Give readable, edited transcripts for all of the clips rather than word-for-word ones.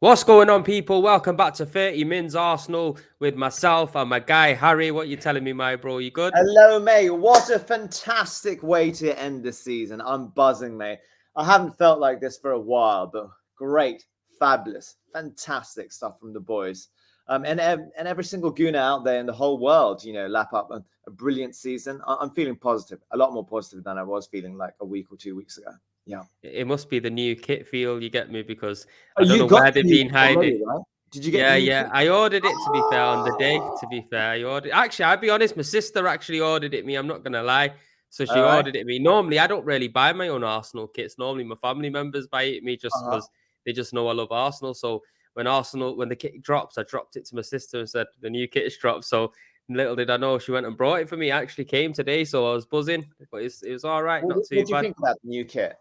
What's going on, people? Welcome back to 30 Mins Arsenal with myself and my guy, Harry. What you telling me, my bro? You good? Hello, mate. What a fantastic way to end the season. I'm buzzing, mate. I haven't felt like this for a while, but great, fabulous, fantastic stuff from the boys. And every single gooner out there in the whole world, lap up a brilliant season. I'm feeling positive, a lot more positive than I was feeling like a week or 2 weeks ago. Yeah. It must be the new kit feel, you get me? Because Oh, I don't you know got where the they've new been kit hiding. already, right? Did you get the Yeah, new yeah. kit? I ordered it, to be fair, on the day, to be fair. Actually, I'll be honest, my sister actually ordered it me. I'm not going to lie. So she All right. ordered it me. Normally, I don't really buy my own Arsenal kits. Normally, my family members buy it me just Uh-huh. because they just know I love Arsenal. So when the kit drops, I dropped it to my sister and said, the new kit is dropped. So little did I know, she went and brought it for me. It actually came today, so I was buzzing. But it was all right, not too What do you bad. think about the new kit?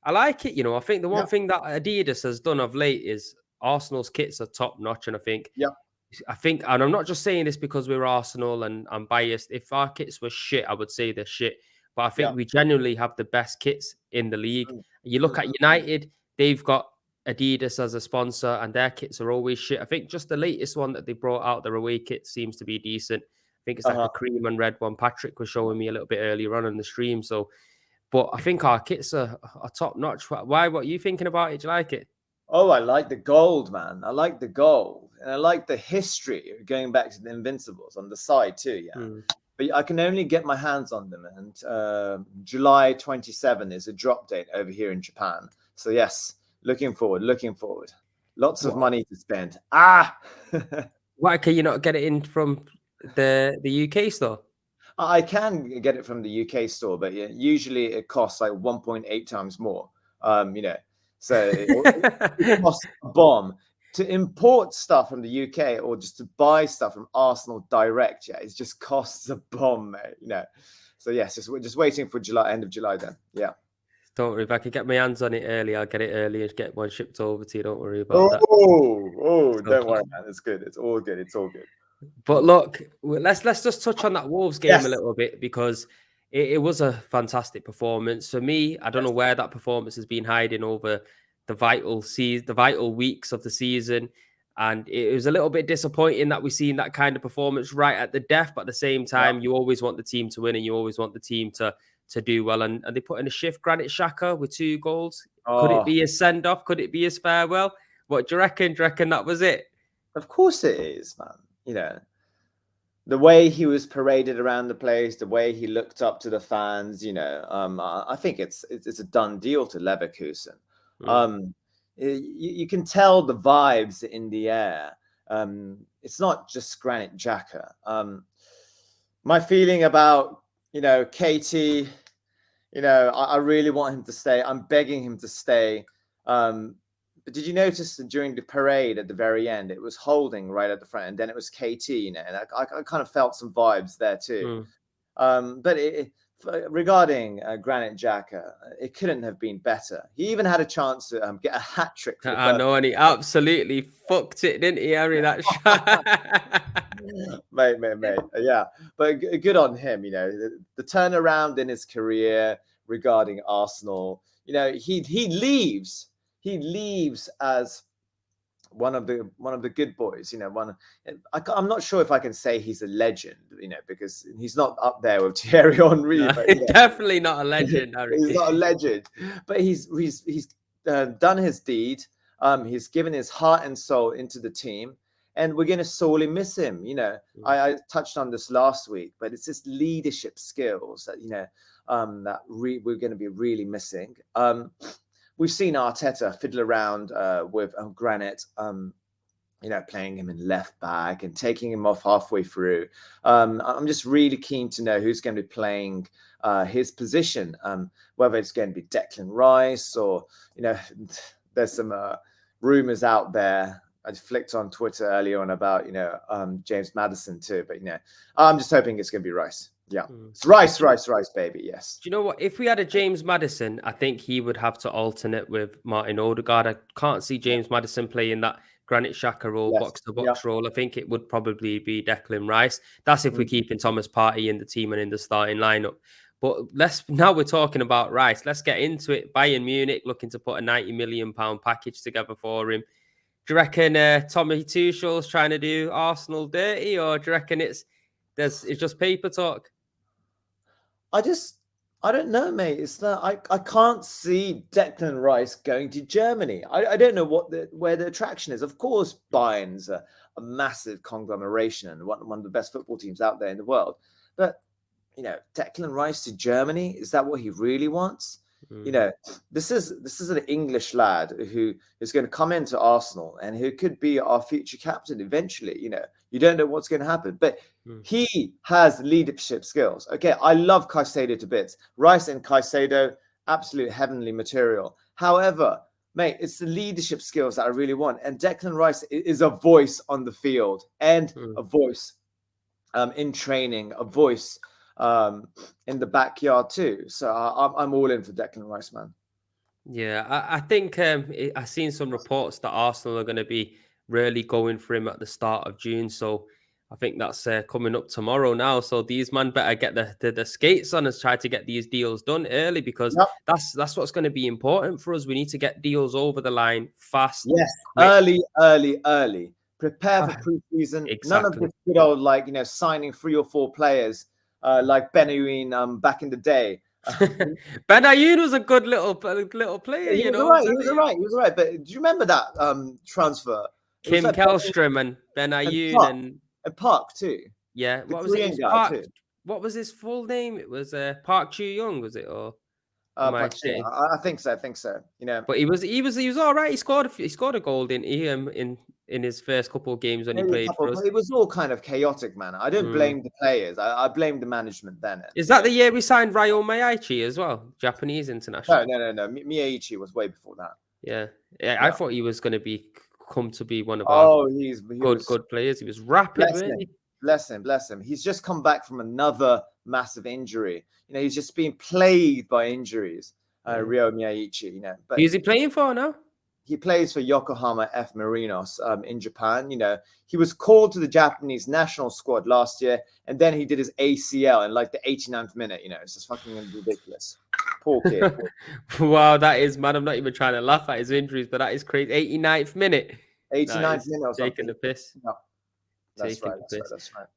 I like it. I think the one Yeah. thing that Adidas has done of late is Arsenal's kits are top notch, and Yeah. I think, and I'm not just saying this because we're Arsenal and I'm biased. If our kits were shit, I would say they're shit. But I Yeah. think we genuinely have the best kits in the league. Mm, You mm, look at mm, mm. United; they've got Adidas as a sponsor, and their kits are always shit. I think just the latest one that they brought out, their away kit, seems to be decent. I think it's like Uh-huh. a cream and red one. Patrick was showing me a little bit earlier on in the stream, so. But I think our kits are top notch. Why? What are you thinking about it? Do you like it? Oh, I like the gold, man. I like the gold. And I like the history going back to the Invincibles on the side too, yeah. Hmm. But I can only get my hands on them. And July 27 is a drop date over here in Japan. So yes, looking forward, looking forward. Lots of What? money to spend. Ah! Why can you not get it in from the UK store? I can get it from the UK store, but yeah, usually it costs like 1.8 times more. So it costs a bomb to import stuff from the UK or just to buy stuff from Arsenal direct. Yeah, it just costs a bomb, mate. So yes, we're just waiting for July, end of July. Then, yeah. Don't worry. If I could get my hands on it early, I'll get it early and get one shipped over to you. Don't worry about that. So, Don't worry, man. It's good. It's all good. It's all good. but look, let's just touch on that Wolves game a Yes. little bit because it was a fantastic performance for me. I don't know Yes. where that performance has been hiding over the vital weeks of the season, and it was a little bit disappointing that we've seen that kind of performance right at the death. But at the same Yeah. time, you always want the team to win, and you always want the team to do well. And they put in a shift. Granit Xhaka with 2 goals. Could it Oh, be his send off? Could it be his farewell? What do you reckon? Do you reckon that was it? of course it is, man. The way he was paraded around the place, the way he looked up to the fans, I think it's a done deal to Leverkusen. Mm. You can tell the vibes in the air. It's not just Granit Xhaka. My feeling about Katie, I really want him to stay. I'm begging him to stay. But did you notice that during the parade at the very end, it was Holding right at the front, and then it was KT, and I kind of felt some vibes there too. Mm. But regarding Granit Xhaka, it couldn't have been better. He even had a chance to get a hat trick for the I first. know, and he absolutely fucked it, didn't he, Harry? That shot. mate. Yeah, but good on him. The turnaround in his career regarding Arsenal. He leaves. He leaves as one of the good boys. I'm not sure if I can say he's a legend. Because he's not up there with Thierry Henry. No, But definitely not a legend, Harry. he's not a legend. But he's done his deed. He's given his heart and soul into the team, and we're going to sorely miss him. I touched on this last week, but it's his leadership skills that we're going to be really missing. We've seen Arteta fiddle around with Granit, playing him in left back and taking him off halfway through. I'm just really keen to know who's going to be playing his position, whether it's going to be Declan Rice or, there's some rumors out there. I just flicked on Twitter earlier on about, James Maddison too. But, I'm just hoping it's going to be Rice. Yeah. It's Rice, baby. Yes. Do you know what? If we had a James Maddison, I think he would have to alternate with Martin Odegaard. I can't see James Maddison playing that Granit Xhaka role, Yes. box-to-box role. I think it would probably be Declan Rice. That's if we're keeping Thomas Partey in the team and in the starting lineup. But now we're talking about Rice. Let's get into it. Bayern Munich looking to put a £90 million package together for him. Do you reckon Tommy Tuchel's trying to do Arsenal dirty, or do you reckon it's just paper talk? I don't know, mate. It's that I can't see Declan Rice going to Germany. I don't know where the attraction is. Of course, Bayern's a massive conglomeration and one of the best football teams out there in the world. But Declan Rice to Germany, is that what he really wants? This is an English lad who is going to come into Arsenal and who could be our future captain eventually. You don't know what's going to happen, but he has leadership skills. Okay, I love Caicedo to bits. Rice and Caicedo, absolute heavenly material. However, mate, it's the leadership skills that I really want. And Declan Rice is a voice on the field and a voice in training, a voice in the backyard too. So I'm all in for Declan Rice, man. Yeah, I think I've seen some reports that Arsenal are going to be really going for him at the start of June. So I think that's coming up tomorrow now. So these man better get the skates on and try to get these deals done early, because that's what's going to be important for us. We need to get deals over the line fast. Yes, early. Prepare for preseason. Exactly. None of this good old signing 3 or 4 players like Benayoun back in the day. Benayoun was a good little player. He was all right. But do you remember that transfer? Kim Källström and Benayoun and Park too. Yeah, what was it? Park, what was his full name? It was Park Chu-young, was it? Or I think so. But he was all right. He scored a goal, didn't he? In his first couple of games when he played for us. It was all kind of chaotic, man. I don't blame the players. I blame the management then. Is that the year we signed Ryo Miyaichi as well? Japanese international. No. Miyaichi was way before that. Yeah. I thought he was going to come to be one of our good players. He was rapid, wasn't he? Bless him. He's just come back from another massive injury. He's just been plagued by injuries. Ryo Miyaichi, But who's he playing for now? He plays for Yokohama F. Marinos in Japan. He was called to the Japanese national squad last year, and then he did his ACL in the 89th minute. It's just fucking ridiculous. Poor kid. Wow, that is, man. I'm not even trying to laugh at his injuries, but that is crazy. 89th minute. 89th minute. Taking the piss. No. That's right.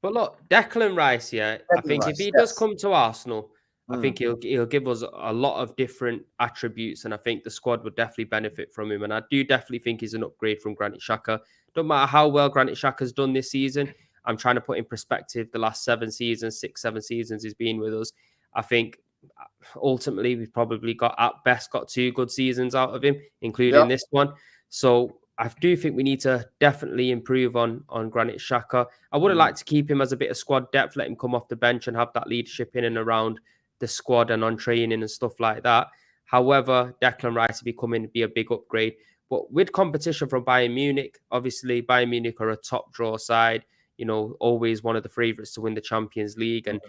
But look, Declan Rice, I think if he does come to Arsenal, I think he'll give us a lot of different attributes, and I think the squad would definitely benefit from him. And I do definitely think he's an upgrade from Granit Xhaka. Don't matter how well Granit Xhaka's done this season. I'm trying to put in perspective the last 7 seasons he's been with us. I think ultimately we've probably at best got 2 good seasons out of him, including this one. So I do think we need to definitely improve on Granit Xhaka. I would have liked to keep him as a bit of squad depth, let him come off the bench and have that leadership in and around the squad and on training and stuff like that. However, Declan Rice will be coming to be a big upgrade. But with competition from Bayern Munich, obviously Bayern Munich are a top draw side, always one of the favourites to win the Champions League. And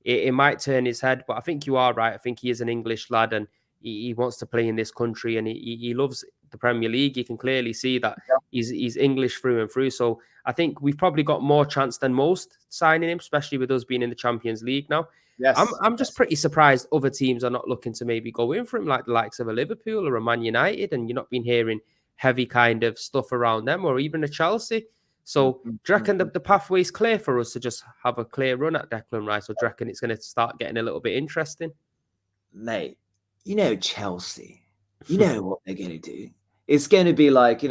it might turn his head, but I think you are right. I think he is an English lad and he wants to play in this country and he loves the Premier League. You can clearly see that he's English through and through. So I think we've probably got more chance than most signing him, especially with us being in the Champions League now. Yes, I'm just pretty surprised other teams are not looking to maybe go in for him, like the likes of a Liverpool or a Man United, and you're not been hearing heavy kind of stuff around them, or even a Chelsea. So do you reckon the pathway's clear for us to just have a clear run at Declan Rice, or do you reckon it's going to start getting a little bit interesting? Mate, Chelsea, what they're going to do? It's going to be like,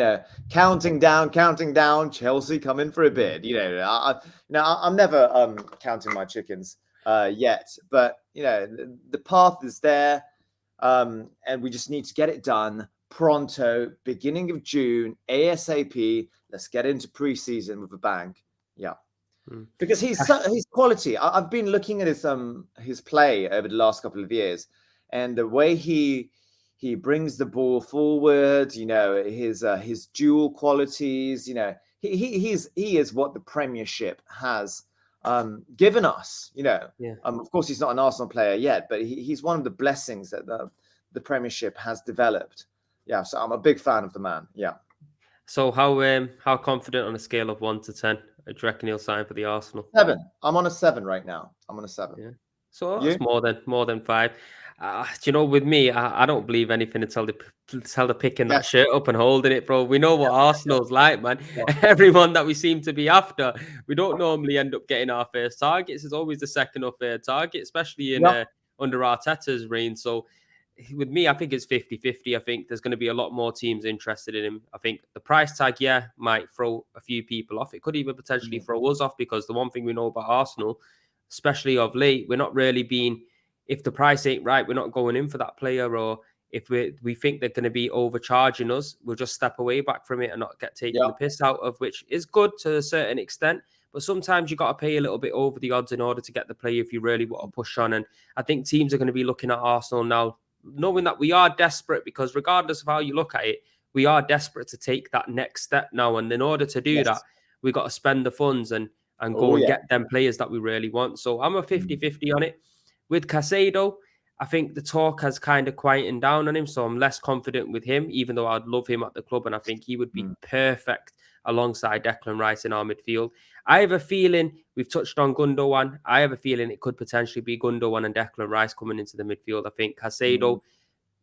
counting down, Chelsea coming for a bid. I'm never counting my chickens yet, but the path is there, and we just need to get it done pronto, beginning of June, ASAP. Let's get into preseason with a bang. Yeah, because he's quality. I've been looking at his play over the last couple of years, and the way he brings the ball forward, his dual qualities, he is what the Premiership has given us, Of course, he's not an Arsenal player yet, but he's one of the blessings that the Premiership has developed. Yeah, so I'm a big fan of the man. Yeah. So how confident on a scale of 1 to 10 do you reckon he'll sign for the Arsenal? 7. I'm on a 7 right now. I'm on a 7. Yeah. So that's more than 5. With me, I don't believe anything until tell the picking that Yes. shirt up and holding it, bro. We know what Yeah. Arsenal's like, man. Yeah. Everyone that we seem to be after, we don't normally end up getting our first targets. It's always the second or third target, especially in Yep. under Arteta's reign. So with me, I think it's 50-50. I think there's going to be a lot more teams interested in him. I think the price tag, yeah, might throw a few people off. It could even potentially Mm. throw us off because the one thing we know about Arsenal, especially of late, we're not really being, if the price ain't right, we're not going in for that player, or if we think they're going to be overcharging us, we'll just step away back from it and not get taken Yep. the piss out of, which is good to a certain extent. But sometimes you got to pay a little bit over the odds in order to get the player if you really want to push on. And I think teams are going to be looking at Arsenal now, knowing that we are desperate, because regardless of how you look at it, we are desperate to take that next step now. And in order to do that, Yes. we got to spend the funds and go Oh and yeah. get them players that we really want. So I'm a Mm. 50-50 on it. With Caicedo, I think the talk has kind of quietened down on him, so I'm less confident with him, even though I'd love him at the club, and I think he would be Mm. perfect alongside Declan Rice in our midfield. I have a feeling, we've touched on Gundogan, I have a feeling it could potentially be Gundogan and Declan Rice coming into the midfield. I think Caicedo,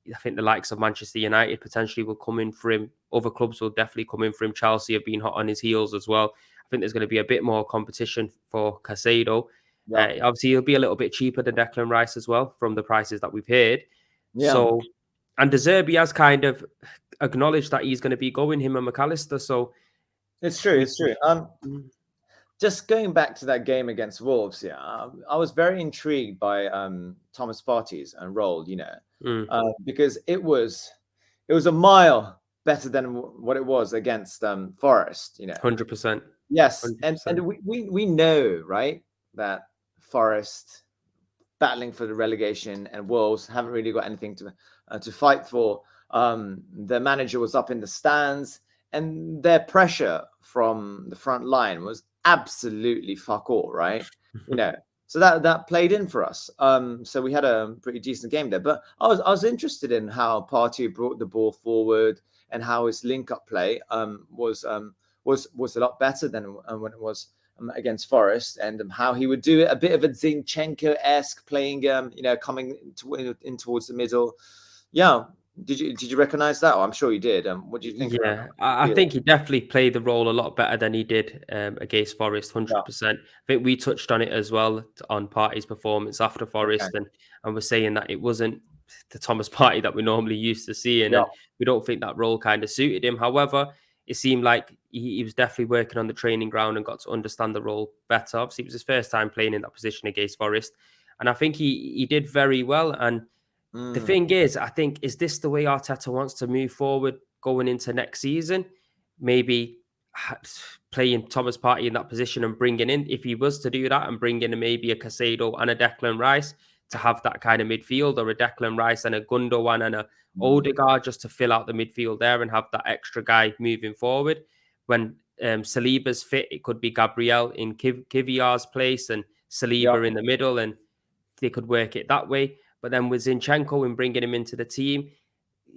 Mm. I think the likes of Manchester United potentially will come in for him. Other clubs will definitely come in for him. Chelsea have been hot on his heels as well. I think there's going to be a bit more competition for Caicedo. Yep. Obviously, he'll be a little bit cheaper than Declan Rice as well from the prices that we've heard. Yeah. So, and De Zerbi has kind of acknowledged that he's going to be going, him and McAllister. So, It's true. we, It's true. mm, Just going back to that game against Wolves, yeah, I was very intrigued by Thomas Partey's role, mm, because it was a mile better than what it was against Forest, 100%. Yes, and 100%. we know, right, that Forest battling for the relegation and Wolves haven't really got anything to fight for. The manager was up in the stands, and their pressure from the front line was absolutely fuck all, right? So that played in for us. So we had a pretty decent game there. But I was interested in how Partey brought the ball forward and how his link up play was a lot better than when it was against Forest, and how he would do it a bit of a Zinchenko-esque playing, coming in towards the middle. Yeah. Did you recognize that? Oh, I'm sure you did. What do you think about Yeah, that? I think he definitely played the role a lot better than he did against Forest, Yeah. 100%. I think we touched on it as well on Partey's performance after Okay. Forest, and we're saying that it wasn't the Thomas Partey that we're normally used to seeing, Yeah. and we don't think that role kind of suited him. However, it seemed like he was definitely working on the training ground and got to understand the role better. Obviously, it was his first time playing in that position against Forest, and I think he did very well. And the Mm. thing is, I think, is this the way Arteta wants to move forward going into next season? Maybe playing Thomas Partey in that position and bringing in, if he was to do that, and bring in maybe a Caicedo and a Declan Rice to have that kind of midfield, or a Declan Rice and a Gundogan and a Odegaard just to fill out the midfield there and have that extra guy moving forward. When Saliba's fit, it could be Gabriel in Kiviar's place and Yeah. Saliba in the middle, and they could work it that way. But then with Zinchenko and bringing him into the team,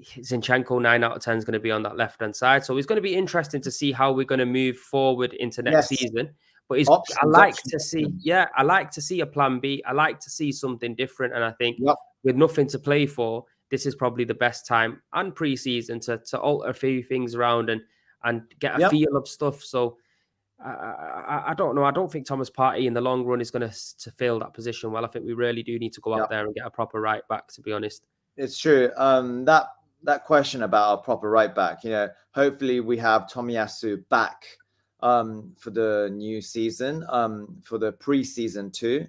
Zinchenko 9 out of 10 is going to be on that left-hand side. So it's going to be interesting to see how we're going to move forward into next Yes. season. But I Options. like Options. to see, Options. yeah, I like to see a plan B. I like to see something different. And I think Yep. with nothing to play for, this is probably the best time and pre-season to alter a few things around and get a Yep. feel of stuff. So I don't know. I don't think Thomas Partey in the long run is going to fill that position well. I think we really do need to go out Yep. there and get a proper right back, to be honest. It's true. That question about a proper right back, hopefully we have Tomiyasu back for the new season, for the pre-season too.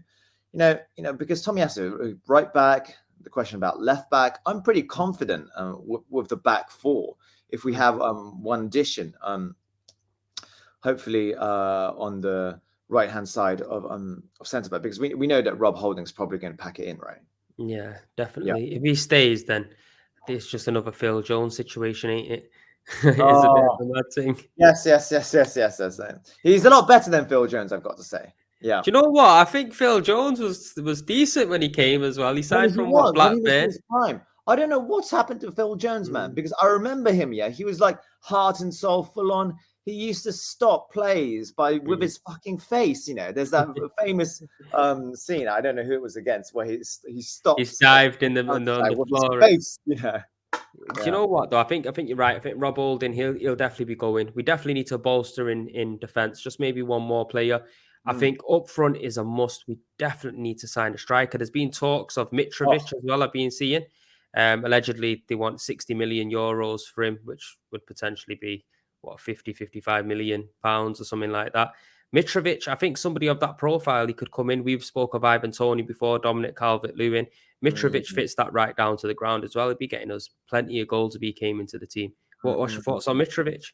Because Tomiyasu right back. The question about left back, I'm pretty confident with the back four. If we have one addition, hopefully on the right hand side of centre back, because we know that Rob Holding's probably going to pack it in, right? Yeah, definitely. If he stays, then it's just another Phil Jones situation, ain't it? It's a bit of Oh, a mad thing. yes. He's a lot better than Phil Jones, I've got to say. Yeah. Do you know what? I think Phil Jones was decent when he came as well. He signed from When he was in Blackburn. his prime. I don't know what's happened to Phil Jones, man, because I remember him. Yeah, he was like heart and soul, full on. He used to stop plays with his fucking face. There's that famous scene. I don't know who it was against, where he stopped He's dived in the with his floor. face. Do you know what though? I think you're right. I think Rob Holding, he'll definitely be going. We definitely need to bolster in defence. Just maybe one more player. I think up front is a must. We definitely need to sign a striker. There's been talks of Oh, Mitrovic as well. I've been seeing. Allegedly, they want 60 million euros for him, which would potentially be what 50, 55 million pounds or something like that. Mitrovic, I think somebody of that profile, he could come in. We've spoke of Ivan Toney before, Dominic Calvert-Lewin. Mitrovic mm, fits that right down to the ground as well. He'd be getting us plenty of goals if he came into the team. What's your thoughts on Mitrovic?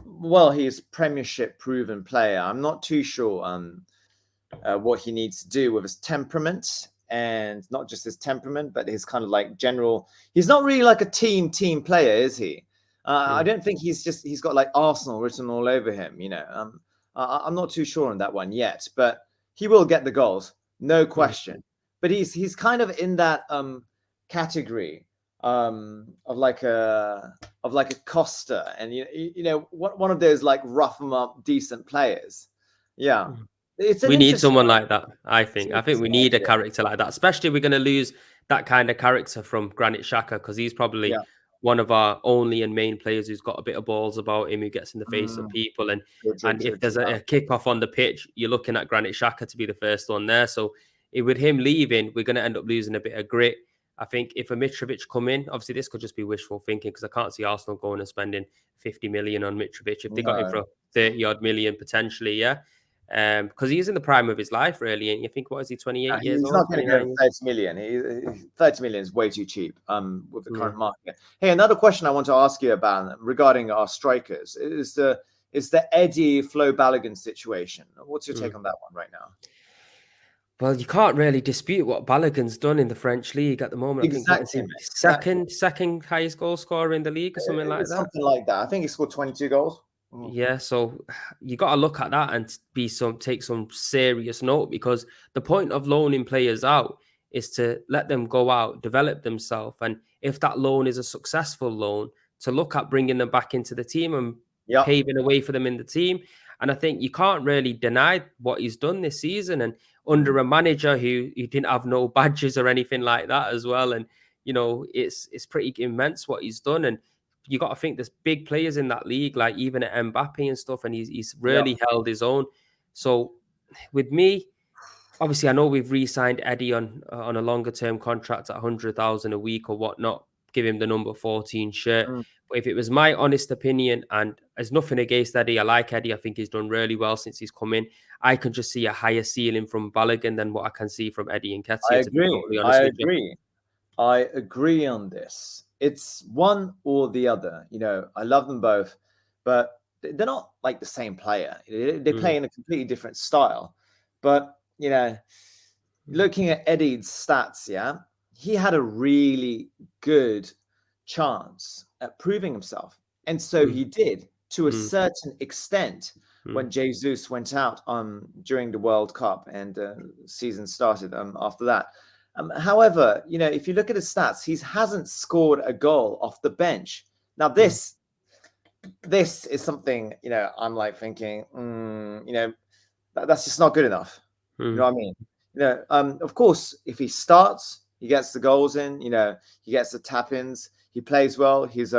well, he's Premiership proven player. I'm not too sure what he needs to do with his temperament, and not just his temperament, but his kind of like general. He's not really like a team player, is he? I don't think he's got like Arsenal written all over him. I'm not too sure on that one yet, but he will get the goals, no question. But he's kind of in that category of like a Costa, and one of those like rough 'em up decent players. Yeah. We need someone like that, I think. I think we need a character like that, especially if we're going to lose that kind of character from Granit Xhaka, because he's probably one of our only and main players who's got a bit of balls about him, who gets in the face of people. And if there's a kick-off on the pitch, you're looking at Granit Xhaka to be the first one there. So with him leaving, we're going to end up losing a bit of grit. I think if a Mitrovic come in, obviously this could just be wishful thinking, because I can't see Arsenal going and spending 50 million on Mitrovic. If they got him for 30-odd million potentially, because he's in the prime of his life, really. And you think, what is he, 28 years old? He's not going to go 30 million. 30 million is way too cheap with the current market. Hey, another question I want to ask you about regarding our strikers is the Eddie Flo Balogun situation. What's your take on that one right now? Well, you can't really dispute what Balogun's done in the French league at the moment. Exactly. I think second highest goal scorer in the league or something like that. Something like that. I think he scored 22 goals. Yeah, so you got to look at that and take some serious note, because the point of loaning players out is to let them go out, develop themselves, and if that loan is a successful loan, to look at bringing them back into the team and paving a way for them in the team. And I think you can't really deny what he's done this season, and under a manager who didn't have no badges or anything like that as well. And it's pretty immense what he's done. And you got to think there's big players in that league, like even at Mbappe and stuff, and he's really held his own. So with me, obviously, I know we've re-signed Eddie on a longer term contract at 100,000 a week or whatnot, give him the number 14 shirt. But if it was my honest opinion, and there's nothing against Eddie, I like Eddie. I think he's done really well since he's come in. I can just see a higher ceiling from Balogun than what I can see from Eddie and Nketiah. I agree. I agree on this. It's one or the other. I love them both, but they're not like the same player. They play in a completely different style. But, looking at Eddie's stats, he had a really good chance at proving himself. And so he did, to a certain extent, when Jesus went out during the World Cup and season started after that. However, if you look at his stats, he hasn't scored a goal off the bench. Now, this is something, I'm like thinking, that's just not good enough. You know what I mean? Of course, if he starts, he gets the goals in, he gets the tap-ins, he plays well. His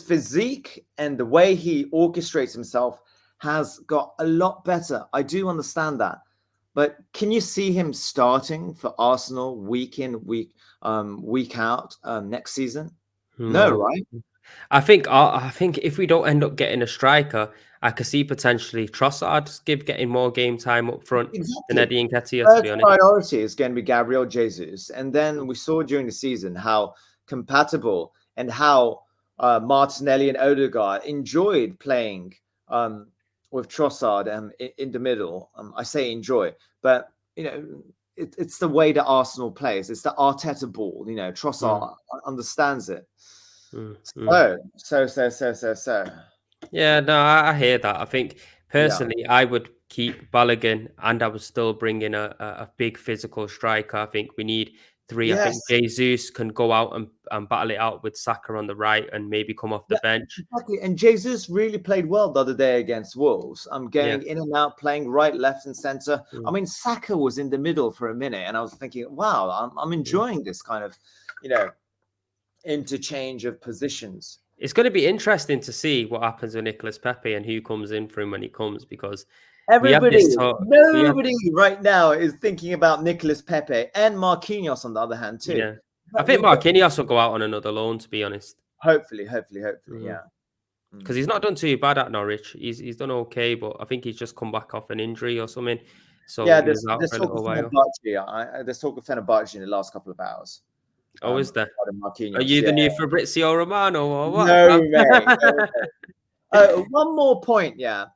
physique and the way he orchestrates himself has got a lot better. I do understand that. But can you see him starting for Arsenal week in, week out next season? No, right? I think if we don't end up getting a striker, I could see potentially Trossard getting more game time up front than Eddie and Nketiah, to be honest. Priority is going to be Gabriel Jesus. And then we saw during the season how compatible and how Martinelli and Odegaard enjoyed playing with Trossard in the middle. I say enjoy, but it's the way that Arsenal plays. It's the Arteta ball. Trossard understands it. So. Yeah, no, I hear that. I think personally, I would keep Balogun, and I would still bring in a big physical striker. I think we need 3. I think Yes. Jesus can go out and battle it out with Saka on the right and maybe come off the Yeah, bench. exactly. And Jesus really played well the other day against Wolves. I'm Yeah. going in and out, playing right, left, and center. I Mm. mean, Saka was in the middle for a minute, and I was thinking, wow, I'm enjoying this kind of, interchange of positions. It's going to be interesting to see what happens with Nicolas Pepe and who comes in for him when he comes, because we had Everybody, this talk. nobody right now is thinking about Nicolas Pepe and Marquinhos on the other hand too. Yeah. I But think we've got Marquinhos will go out on another loan, to be honest. hopefully, yeah. Because he's not done too bad at Norwich. He's done okay, but I think he's just come back off an injury or something. So Yeah, he was out there's for a talk little of while. Fenerbahce. There's talk of Fenerbahce in the last couple of hours. Oh, is there? Regarding Are Marquinhos, you yeah. the new Fabrizio Romano or what, No, fam? mate. One more point, yeah.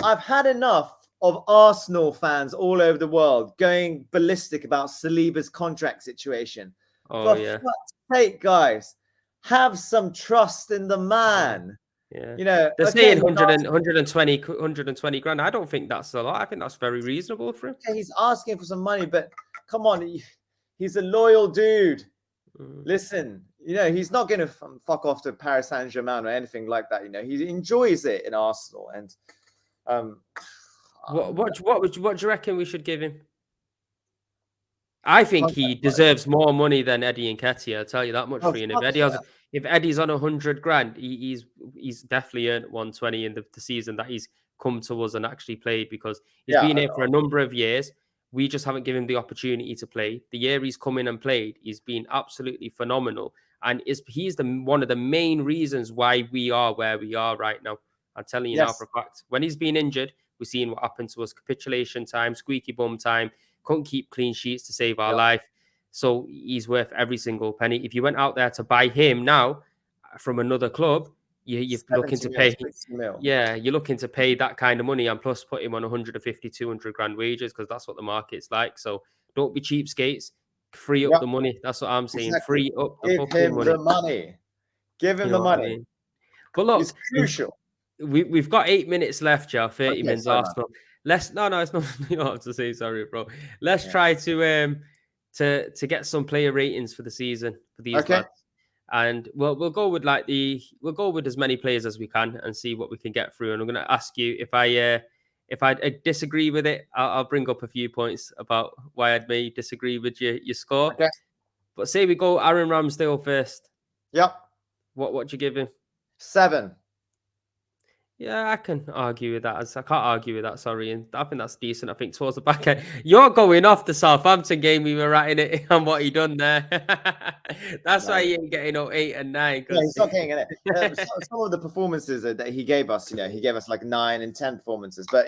I've had enough of Arsenal fans all over the world going ballistic about Saliba's contract situation. Oh, For yeah. fuck's sake, guys, have some trust in the man. Yeah. They're Okay, saying 120 grand. I don't think that's a lot. I think that's very reasonable for him. he's asking for some money, but come on, he's a loyal dude. Listen, he's not going to fuck off to Paris Saint-Germain or anything like that. He enjoys it in Arsenal. And What do you reckon we should give him? I think he contract-wise. deserves more money than Eddie Nketiah. I'll tell you that much Oh, for you. And fuck if Eddie's on 100 grand, he's definitely earned 120 in the season that he's come to us and actually played, because he's yeah. been here for a number of years. We just haven't given him the opportunity to play. The year he's come in and played, he's been absolutely phenomenal. And he's one of the main reasons why we are where we are right now. I'm telling you now Yes. for a fact. When he's been injured, we've seen what happened to us. Capitulation time, squeaky bum time, couldn't keep clean sheets to save our life. So he's worth every single penny. If you went out there to buy him now from another club, you're looking to pay. 60 mil. Yeah, you're looking to pay that kind of money and plus put him on 150, 200 grand wages, because that's what the market's like. So don't be cheapskates. Free up the money. That's what I'm saying. Exactly. Free up the Give fucking him money. the money. Give him You the know what I money. mean? But look, It's crucial. we've got 8 minutes left, Joe. 30 minutes sorry, Arsenal. It's not. You don't have to say sorry, bro. Let's Yeah. try to get some player ratings for the season for these lads, and we'll go with we'll go with as many players as we can and see what we can get through. And I'm going to ask you if I disagree with it, I'll bring up a few points about why I may disagree with your score. Okay. But say we go Aaron Ramsdale first. Yep. What you give him? 7. Yeah, I can argue with that. I can't argue with that, sorry. And I think that's decent. I think towards the back end. You're going off the Southampton game we were writing it on what he done there. That's why he ain't getting 8 and 9. Yeah, he's not getting it. Some of the performances that he gave us, he gave us like 9 and 10 performances, but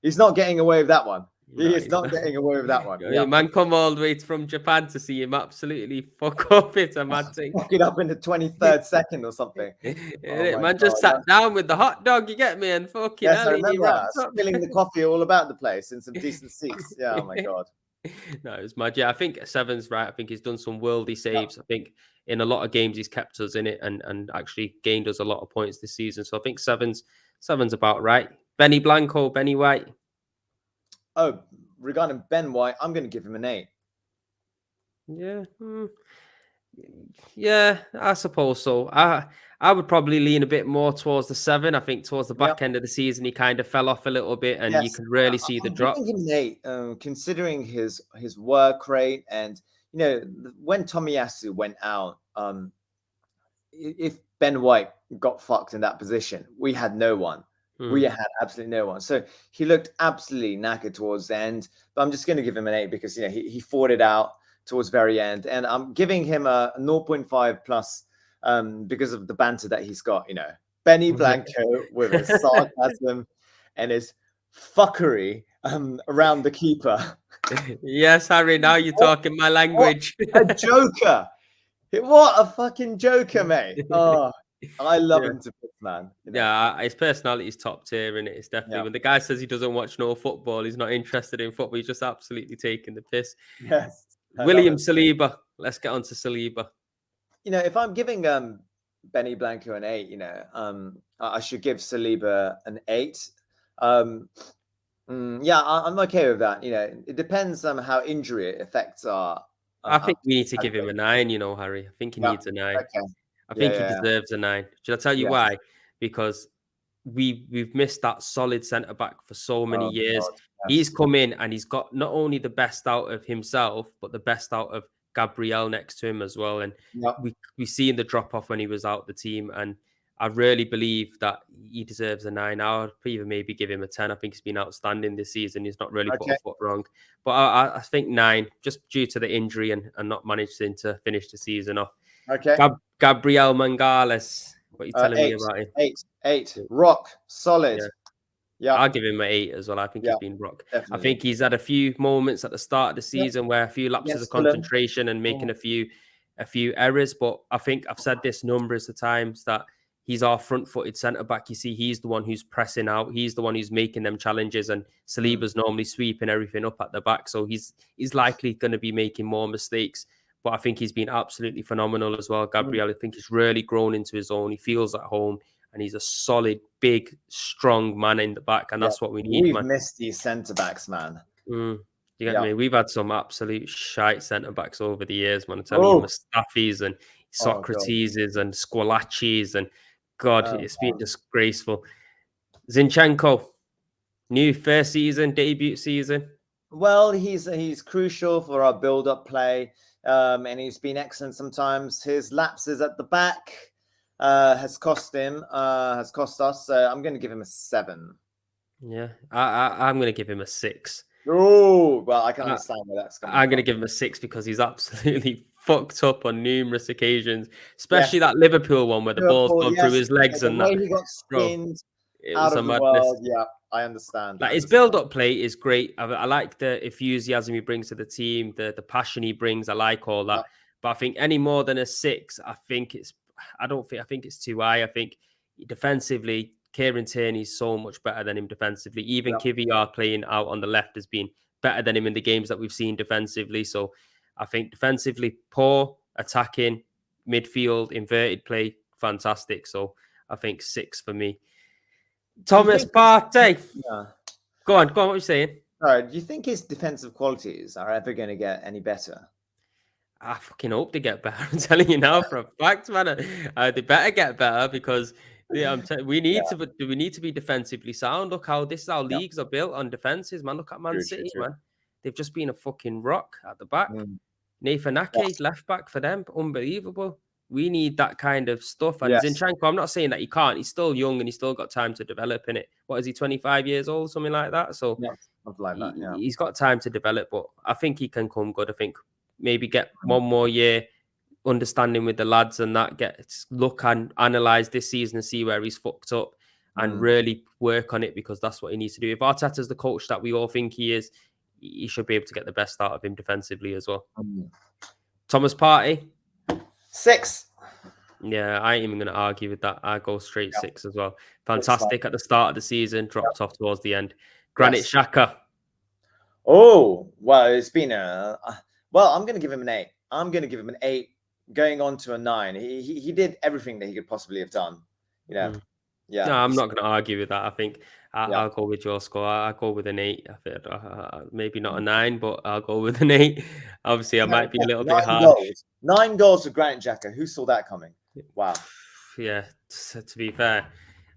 he's not getting away with that one. He is not getting away with that one. Yeah. Man come all the way from Japan to see him absolutely fuck up. It's a mad thing. Fuck it up in the 23rd second or something. Man just sat down with the hot dog, you get me, and fucking yes, I hell, he remember wrapped up. spilling the coffee all about the place in some decent seats. Yeah, oh my God. No, it was mad. Yeah, I think 7's right. I think he's done some worldy saves. I think in a lot of games he's kept us in it and actually gained us a lot of points this season. So I think 7's about right. Benny Blanco, Benny White. Oh, regarding Ben White, I'm going to give him an 8. Yeah. Yeah, I suppose so. I would probably lean a bit more towards the 7. I think towards the back end of the season, he kind of fell off a little bit, and you could really see the drop. I'm giving him an 8, considering his work rate. And, when Tomiyasu went out, if Ben White got fucked in that position, we had no one. We had absolutely no one. So he looked absolutely knackered towards the end. But I'm just going to give him an 8 because, he fought it out towards very end. And I'm giving him a 0.5 plus because of the banter that he's got. Benny Blanco with his sarcasm and his fuckery around the keeper. Yes, Harry, now you're talking my language. A joker. What a fucking joker, mate. Oh, I love him to bits, man. Yeah, his personality is top tier, and it's definitely when the guy says he doesn't watch no football, he's not interested in football. He's just absolutely taking the piss. Yes. William Saliba. Let's get on to Saliba. If I'm giving Benny Blanco an 8, I should give Saliba an 8. Yeah, I'm okay with that. It depends on how injury affects our I think we need to give him a 9, Harry. I think he Yeah. needs a 9. Okay. I Yeah. think he Yeah. deserves a 9. Should I tell you Yes. why? Because we've missed that solid centre back for so many Oh years. God. He's Yes. come in and he's got not only the best out of himself, but the best out of Gabriel next to him as well. And Yep. we seen the drop off when he was out the team, and I really believe that he deserves a 9. I would even maybe give him a 10. I think he's been outstanding this season. He's not really put Okay. a foot wrong, but I think 9, just due to the injury and not managing to finish the season off. Okay. Gabriel Mangales. What are you telling me 8. about him? 8. Rock solid. Yeah. Yeah. I'll give him an 8 as well. I think Yeah. he's been rock. I Definitely. think he's had a few moments at the start of the Yep. season where a few lapses Yes, of concentration and making a few errors. But I think I've said this numbers of times that he's our front-footed centre back. You see, he's the one who's pressing out. He's the one who's making them challenges, and Saliba's normally sweeping everything up at the back. So he's likely going to be making more mistakes. But I think he's been absolutely phenomenal as well. Gabriel, I think he's really grown into his own. He feels at home. And he's a solid, big, strong man in the back. And that's what we need, We've man. missed these centre-backs, man. You get me? We've had some absolute shite centre-backs over the years, man. I'm telling you, Mustafis and Socrateses and Squalachis. And God, it's been disgraceful. Zinchenko, new first season, debut season. Well, he's crucial for our build-up play. And he's been excellent sometimes. His lapses at the back has cost us. So I'm going to give him a 7. Yeah, I'm going to give him a 6. Oh, well, I can understand where that's coming from. I'm going to give him a 6 because he's absolutely fucked up on numerous occasions, especially that Liverpool one where the ball's gone through his legs and that. He got skinned out of the world. Yeah, I understand. Like his build-up play is great. I like the enthusiasm he brings to the team, the passion he brings. I like all that. But I think any more than a 6, I think it's too high. I think defensively, Kieran Tierney's so much better than him defensively. Even Kiviar playing out on the left has been better than him in the games that we've seen defensively. So I think defensively poor, attacking, midfield, inverted play, fantastic. So I think 6 for me. Thomas Partey. Yeah. Go on. What are you saying? All right. Do you think his defensive qualities are ever going to get any better? I fucking hope they get better. I'm telling you now for a fact, man. They better get better because we need to be defensively sound. Look how leagues are built on defenses, man. Look at Man City, man. They've just been a fucking rock at the back. Nathan Ake, left back for them, unbelievable. We need that kind of stuff. And Zinchenko, I'm not saying that he can't. He's still young and he's still got time to develop in it. What is he, 25 years old, something like that? So something like that, he's got time to develop, but I think he can come good. I think maybe get one more year understanding with the lads and that, look and analyze this season and see where he's fucked up and really work on it, because that's what he needs to do. If Arteta's the coach that we all think he is, he should be able to get the best out of him defensively as well. Thomas Partey, 6. Yeah, I ain't even going to argue with that. I go straight 6 as well. Fantastic at the start of the season, dropped off towards the end. Granit Xhaka. Oh, well, it's been I'm going to give him an 8. I'm going to give him an 8, going on to a 9. He did everything that he could possibly have done. Yeah. No, I'm not going to argue with that. I think I'll go with your score. I'll go with an 8. I think, maybe not a 9, but I'll go with an 8. Obviously, I might be a little bit hard. 9 goals for Granit Xhaka. Who saw that coming? Wow. Yeah, to be fair,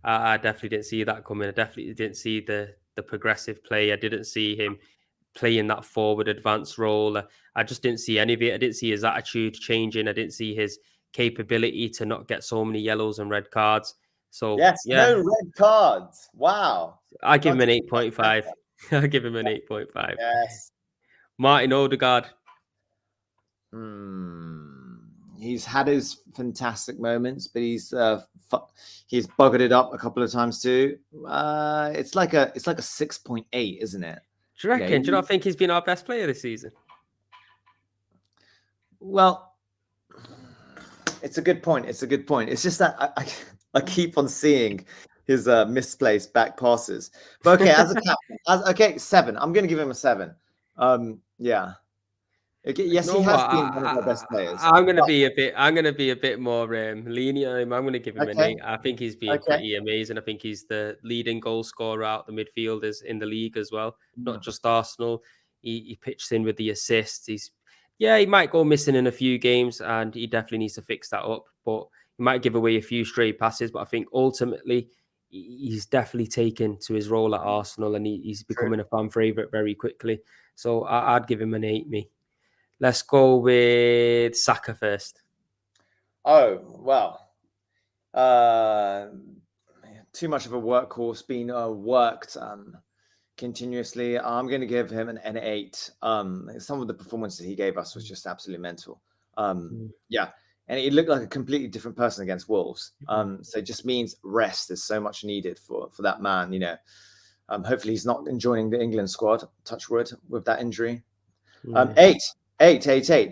I definitely didn't see that coming. I definitely didn't see the progressive play. I didn't see him playing that forward advanced role. I just didn't see any of it. I didn't see his attitude changing. I didn't see his capability to not get so many yellows and red cards. So no red cards. Wow. I give him an 8.5. I give him an 8.5. Yes. Martin Odegaard. He's had his fantastic moments, but he's buggered it up a couple of times too. It's like a 6.8, isn't it? Do you reckon? Do you not think he's been our best player this season? Well, it's a good point. It's just that I keep on seeing his misplaced back passes. But okay, as a captain, 7. I'm going to give him a 7. Yeah. Okay, yes, he has been one of our best players. I'm going to be a bit more lenient. I'm going to give him an 8. I think he's been pretty amazing. I think he's the leading goal scorer out the midfielders in the league as well, not just Arsenal. He pitched in with the assists. Yeah, he might go missing in a few games, and he definitely needs to fix that up. But he might give away a few stray passes. But I think ultimately, he's definitely taken to his role at Arsenal, and he's True. becoming a fan favourite very quickly. So I'd give him an 8, me. Let's go with Saka first. Oh, well. Too much of a workhorse, being worked continuously. I'm going to give him an 8. Some of the performances he gave us was just absolutely mental. Yeah, and he looked like a completely different person against Wolves. So it just means rest is so much needed for that man. Hopefully he's not joining the England squad. Touch wood with that injury. 8.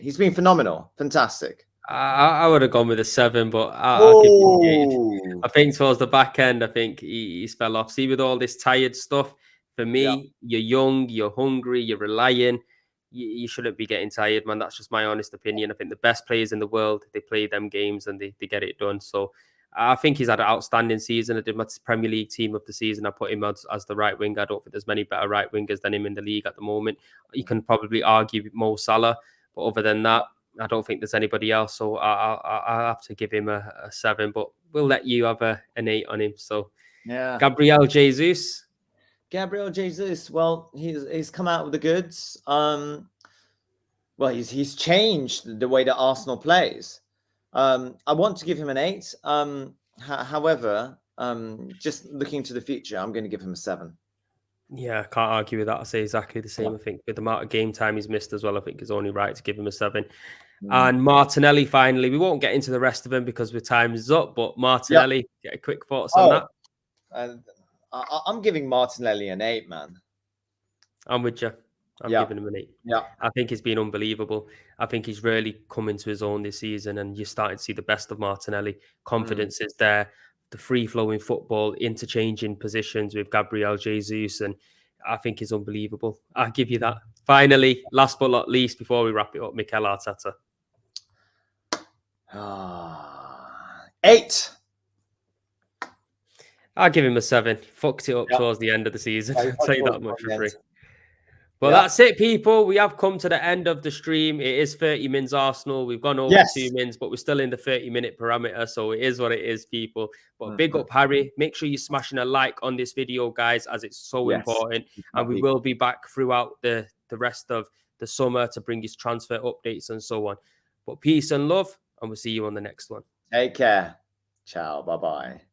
He's been phenomenal, fantastic. I would have gone with a 7, but I'll give you the 8. Oh, I think towards the back end, I think he's fell off. See, with all this tired stuff, for yeah. me, you're young, you're hungry, you're relying. You shouldn't be getting tired, man. That's just my honest opinion. I think the best players in the world, they play them games and they get it done. So I think he's had an outstanding season. I did my Premier League team of the season. I put him as the right wing. I don't think there's many better right wingers than him in the league at the moment. You can probably argue Mo Salah, but other than that, I don't think there's anybody else. So I have to give him a 7, but we'll let you have an 8 on him. So Yeah. Gabriel Jesus. Gabriel Jesus. Well, he's come out with the goods. Well, he's changed the way that Arsenal plays. I want to give him an 8. However, just looking to the future, I'm going to give him a 7. Yeah, I can't argue with that. I say exactly the same. I think with the amount of game time he's missed as well, I think it's only right to give him a 7. And Martinelli, finally, we won't get into the rest of them because with time is up. But Martinelli, get a quick thoughts on that. I'm giving Martinelli an 8, man. I'm with you. I'm giving him an 8. Yeah. I think he's been unbelievable. I think he's really come into his own this season, and you're starting to see the best of Martinelli. Confidence is there, the free-flowing football, interchanging positions with Gabriel Jesus, and I think he's unbelievable. I'll give you that. Finally, last but not least, before we wrap it up, Mikel Arteta. 8. I'll give him a 7. Fucked it up towards the end of the season. I'll tell you that much for free. Well, that's it, people. We have come to the end of the stream. It is 30 mins Arsenal. We've gone over 2 mins, but we're still in the 30-minute parameter. So it is what it is, people. But big up, Harry. Make sure you're smashing a like on this video, guys, as it's so important. And we will be back throughout the rest of the summer to bring you transfer updates and so on. But peace and love, and we'll see you on the next one. Take care. Ciao. Bye-bye.